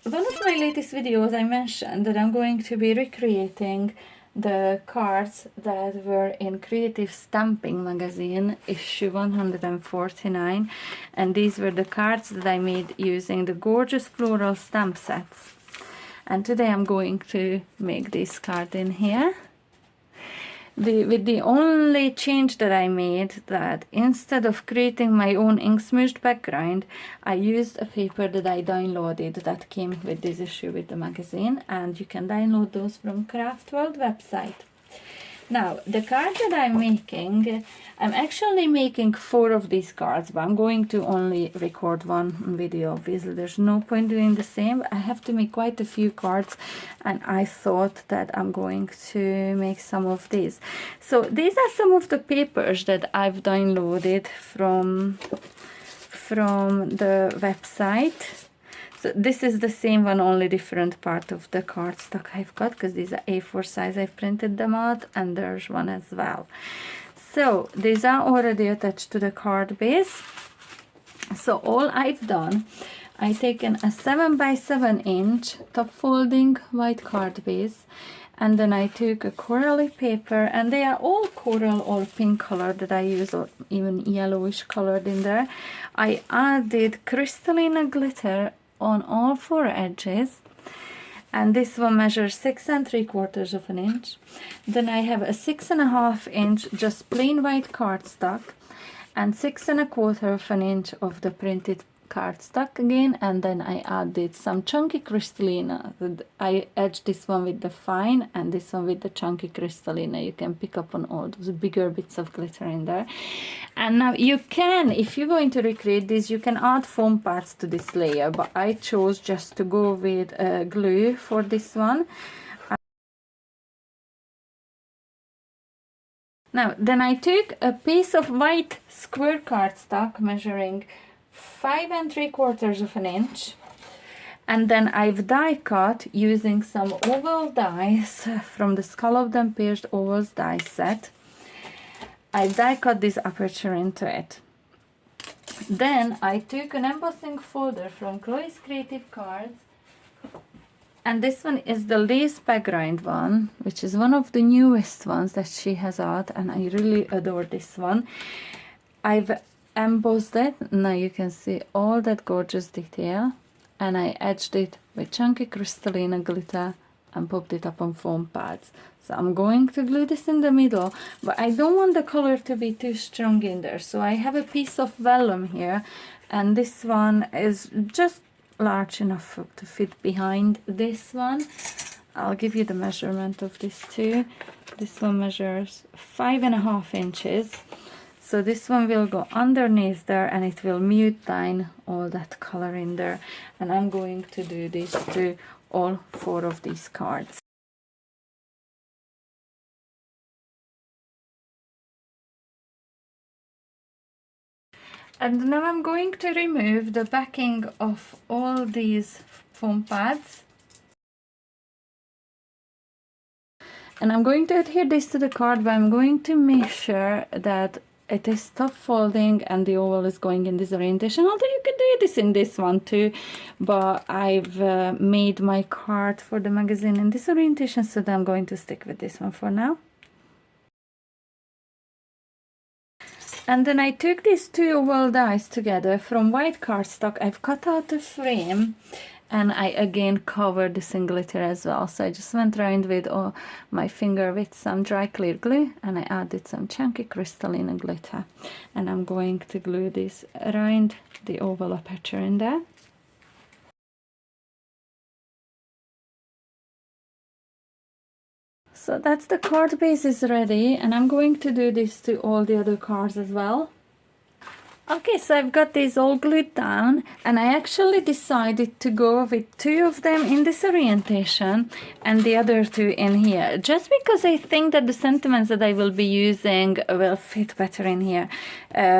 one of my latest videos I mentioned that I'm going to be recreating the cards that were in Creative Stamping magazine issue 149, and these were the cards that I made using the gorgeous floral stamp sets. And today I'm going to make this card in here. With the only change that I made, that instead of creating my own ink smudged background, I used a paper that I downloaded that came with this issue with the magazine, and you can download those from Craft World website. Now, the card that I'm making, I'm actually making 4 of these cards, but I'm going to only record one video. Obviously, there's no point doing the same. I have to make quite a few cards, and I thought that I'm going to make some of these. So these are some of the papers that I've downloaded from the website. So this is the same one, only different part of the cardstock I've got, because these are A4 size. I've printed them out, and there's one as well. So these are already attached to the card base. So all I've done, I've taken a 7 by 7 inch top folding white card base, and then I took a corally paper, and they are all coral or pink color that I use, or even yellowish colored in there. I added crystalline glitter on all 4 edges, and this one measures 6 3/4 of an inch. Then I have a 6.5 inch just plain white cardstock, and 6 1/4 of an inch of the printed cardstock again, and then I added some chunky crystallina. I edged this one with the fine and this one with the chunky crystallina. You can pick up on all those bigger bits of glitter in there. And now you can, if you're going to recreate this, you can add foam parts to this layer, but I chose just to go with glue for this one. Now then I took a piece of white square cardstock measuring 5 3/4 of an inch, and then I've die cut using some oval dies from the Scalloped and Pierced Ovals die set. I die cut this aperture into it. Then I took an embossing folder from Chloe's Creative Cards, and this one is the lace background one, which is one of the newest ones that she has out, and I really adore this one. I've embossed it. Now you can see all that gorgeous detail, and I edged it with chunky crystallina glitter and popped it up on foam pads. So I'm going to glue this in the middle, but I don't want the color to be too strong in there, so I have a piece of vellum here, and this one is just large enough to fit behind this one. I'll give you the measurement of this too. This one measures 5.5 inches. So this one will go underneath there, and it will mute down all that color in there. And I'm going to do this to all 4 of these cards. And now I'm going to remove the backing of all these foam pads. And I'm going to adhere this to the card, but I'm going to make sure that it is top folding and the oval is going in this orientation, although you can do this in this one too, but I've made my card for the magazine in this orientation, so I'm going to stick with this one for now. And then I took these 2 oval dies together from white cardstock. I've cut out the frame, and I again covered this in glitter as well. So I just went around with my finger with some dry clear glue, and I added some chunky crystalline glitter, and I'm going to glue this around the oval aperture in there. So that's the card base is ready, and I'm going to do this to all the other cards as well. Okay, so I've got these all glued down, and I actually decided to go with 2 of them in this orientation and the other 2 in here, just because I think that the sentiments that I will be using will fit better in here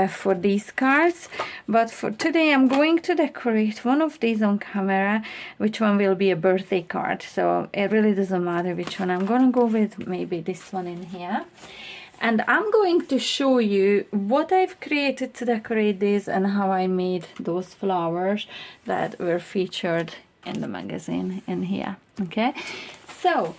for these cards. But for today I'm going to decorate one of these on camera, which one will be a birthday card, so it really doesn't matter which one. I'm gonna go with maybe this one in here. And I'm going to show you what I've created to decorate this and how I made those flowers that were featured in the magazine in here. Okay, so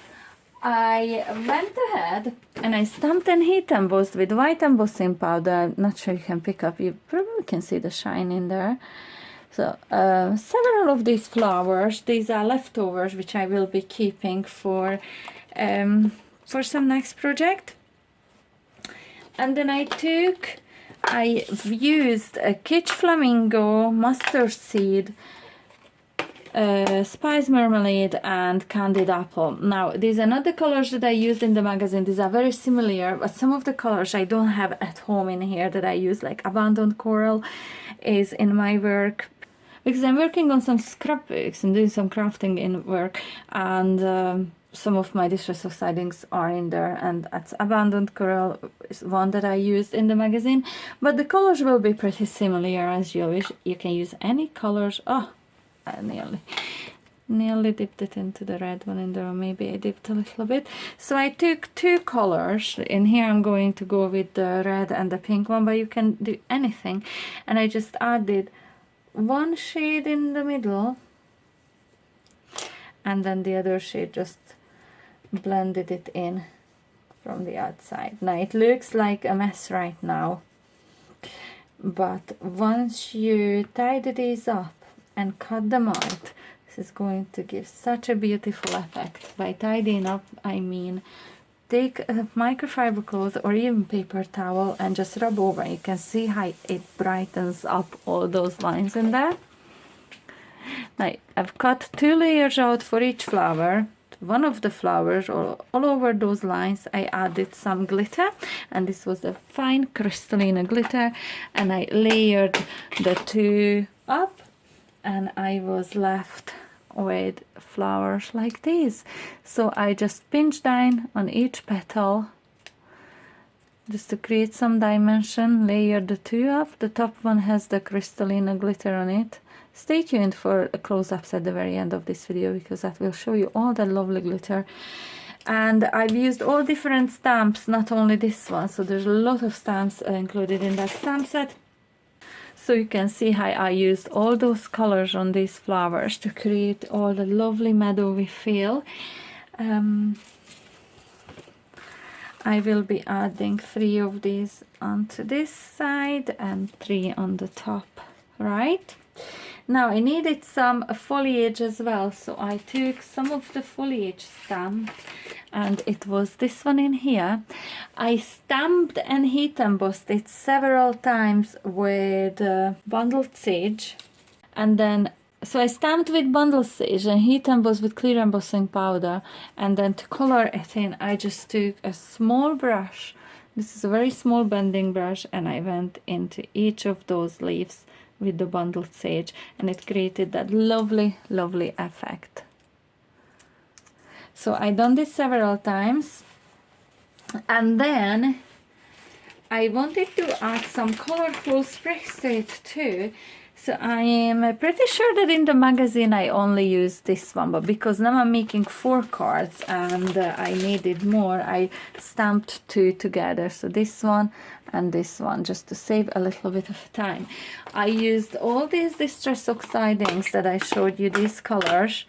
I went ahead and I stamped and heat embossed with white embossing powder. Not sure you can pick up, you probably can see the shine in there. So several of these flowers, these are leftovers which I will be keeping for some next project. And then I used a Kitsch Flamingo, mustard seed, spice marmalade and candied apple. Now these are not the colors that I used in the magazine. These are very similar, but some of the colors I don't have at home in here that I use, like abandoned coral is in my work because I'm working on some scrapbooks and doing some crafting in work, and some of my distress sidings are in there, and that's abandoned coral is one that I used in the magazine, but the colors will be pretty similar as you wish. You can use any colors. I nearly dipped it into the red one in there, or maybe I dipped a little bit. So I took two colors. In here I'm going to go with the red and the pink one, but you can do anything. And I just added one shade in the middle, and then the other shade just blended it in from the outside. Now it looks like a mess right now, but once you tidy these up and cut them out, this is going to give such a beautiful effect. By tidying up, I mean take a microfiber cloth or even paper towel and just rub over. You can see how it brightens up all those lines in there. Now I've cut 2 layers out for each flower. One of the flowers, or all over those lines, I added some glitter, and this was a fine crystalline glitter, and I layered the two up, and I was left with flowers like these. So I just pinched down on each petal just to create some dimension, layered the two up. The top one has the crystalline glitter on it. Stay tuned for close-ups at the very end of this video, because that will show you all that lovely glitter. And I've used all different stamps, not only this one, so there's a lot of stamps included in that stamp set. So you can see how I used all those colors on these flowers to create all the lovely meadowy feel. I will be adding 3 of these onto this side and 3 on the top, right? Now I needed some foliage as well, so I took some of the foliage stamp, and it was this one in here. I stamped and heat embossed it several times with bundled sage, and then so I stamped with bundled sage and heat embossed with clear embossing powder, and then to color it in I just took a small brush. This is a very small bending brush, and I went into each of those leaves with the bundled sage, and it created that lovely effect. So I done this several times, and then I wanted to add some colorful sprigs to it too. So I am pretty sure that in the magazine I only used this one, but because now I'm making 4 cards and I needed more, I stamped 2 together. So this one and this one, just to save a little bit of time. I used all these distress sidings that I showed you, these colors,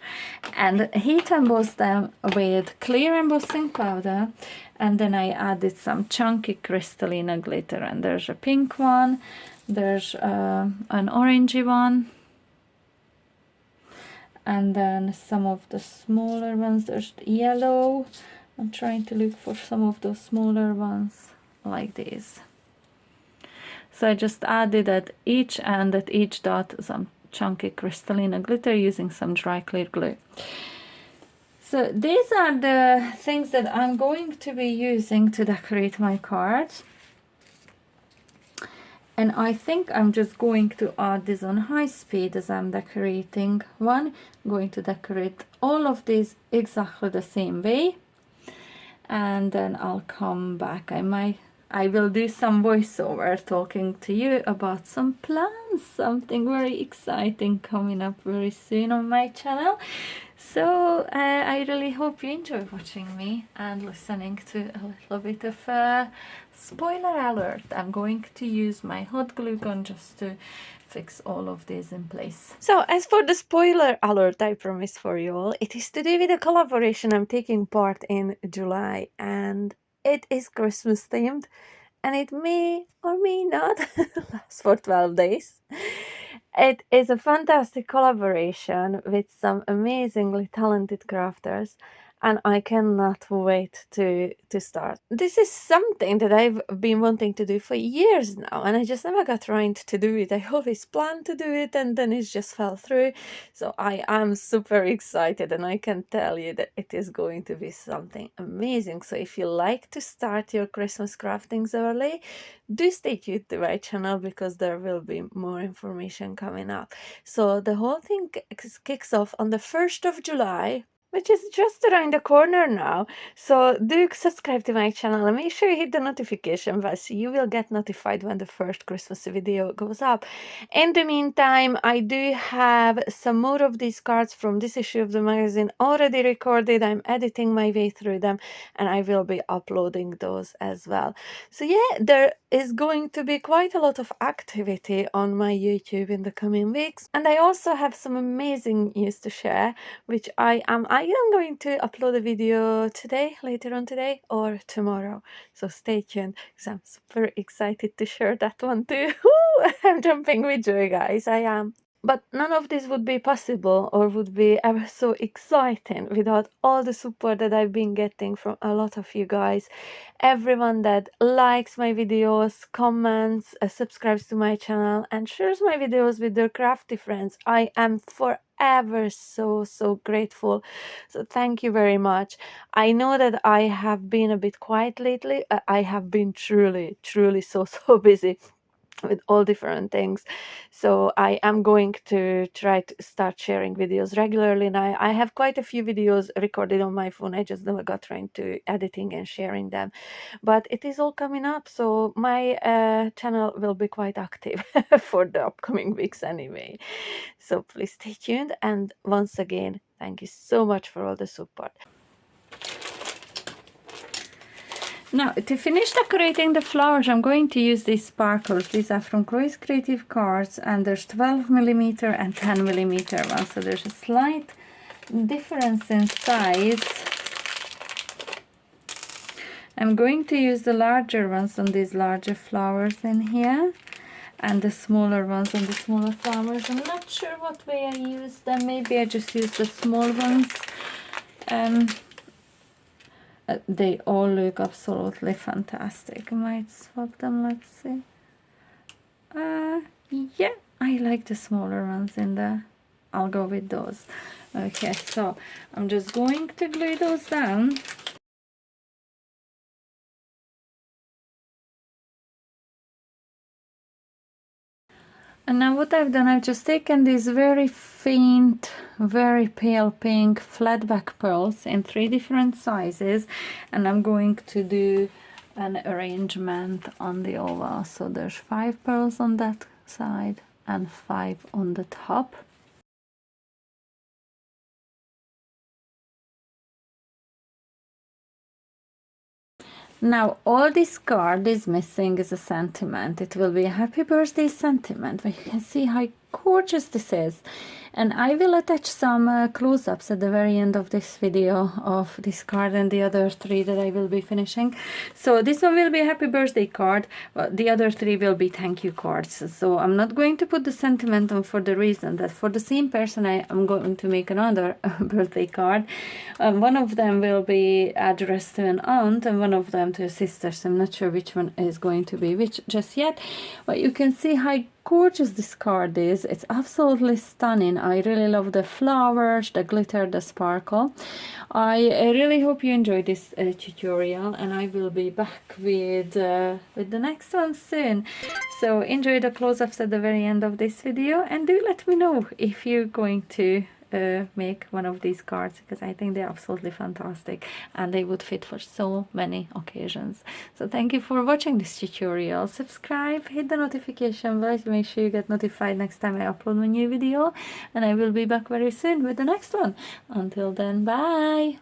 and heat embossed them with clear embossing powder, and then I added some chunky crystalline glitter, and there's a pink one, there's an orangey one, and then some of the smaller ones. There's yellow. I'm trying to look for some of those smaller ones like these. So I just added at each end, at each dot, some chunky crystalline glitter using some dry clear glue. So these are the things that I'm going to be using to decorate my cards. And I think I'm just going to add this on high speed as I'm decorating one. I'm going to decorate all of these exactly the same way, and then I'll come back. I will do some voiceover talking to you about some plans, something very exciting coming up very soon on my channel. So I really hope you enjoy watching me and listening to a little bit of a spoiler alert. I'm going to use my hot glue gun just to fix all of these in place. So, as for the spoiler alert I promised for you all, it is to do with a collaboration I'm taking part in July, and it is Christmas themed, and it may or may not last for 12 days. It is a fantastic collaboration with some amazingly talented crafters, and I cannot wait to start. This is something that I've been wanting to do for years now, and I just never got around to do it. I always planned to do it, and then it just fell through. So I am super excited, and I can tell you that it is going to be something amazing. So if you like to start your Christmas craftings early, do stay tuned to my channel, because there will be more information coming up. So the whole thing kicks off on the 1st of July, which is just around the corner now. So do subscribe to my channel and make sure you hit the notification bell so you will get notified when the first Christmas video goes up. In the meantime, I do have some more of these cards from this issue of the magazine already recorded. I'm editing my way through them, and I will be uploading those as well. So yeah, there is going to be quite a lot of activity on my YouTube in the coming weeks, and I also have some amazing news to share, which I am going to upload a video today, later on today, or tomorrow. So stay tuned, because I'm super excited to share that one too. I'm jumping with joy, guys. I am. But none of this would be possible or would be ever so exciting without all the support that I've been getting from a lot of you guys. Everyone that likes my videos, comments, subscribes to my channel, and shares my videos with their crafty friends. I am forever so grateful. So thank you very much. I know that I have been a bit quiet lately. I have been truly so busy with all different things. So I am going to try to start sharing videos regularly now. I have quite a few videos recorded on my phone. I just never got around to editing and sharing them, but it is all coming up, so my channel will be quite active for the upcoming weeks anyway. So please stay tuned, and once again, thank you so much for all the support. Now, to finish decorating the flowers, I'm going to use these sparkles. These are from Chloe's Creative Cards, and there's 12mm and 10mm ones, so there's a slight difference in size. I'm going to use the larger ones on these larger flowers in here, and the smaller ones on the smaller flowers. I'm not sure what way I use them. Maybe I just use the small ones. They all look absolutely fantastic. I might swap them, let's see. Yeah, I like the smaller ones in there. I'll go with those. Okay, so I'm just going to glue those down. And now what I've done, I've just taken these very faint, very pale pink flat back pearls in 3 different sizes, and I'm going to do an arrangement on the oval. So there's 5 pearls on that side and 5 on the top. Now all this card is missing is a sentiment. It will be a happy birthday sentiment, but you can see how gorgeous this is. And I will attach some close-ups at the very end of this video of this card and the other 3 that I will be finishing. So this one will be a happy birthday card, but the other 3 will be thank you cards. So I'm not going to put the sentiment on, for the reason that for the same person I am going to make another birthday card. One of them will be addressed to an aunt and one of them to a sister. So I'm not sure which one is going to be which just yet, but you can see how gorgeous this card is. It's absolutely stunning. I really love the flowers, the glitter, the sparkle. I really hope you enjoyed this tutorial, and I will be back with the next one soon. So enjoy the close-ups at the very end of this video, and do let me know if you're going to make one of these cards, because I think they're absolutely fantastic and they would fit for so many occasions. So thank you for watching this tutorial. Subscribe, hit the notification bell to make sure you get notified next time I upload a new video, and I will be back very soon with the next one. Until then, bye.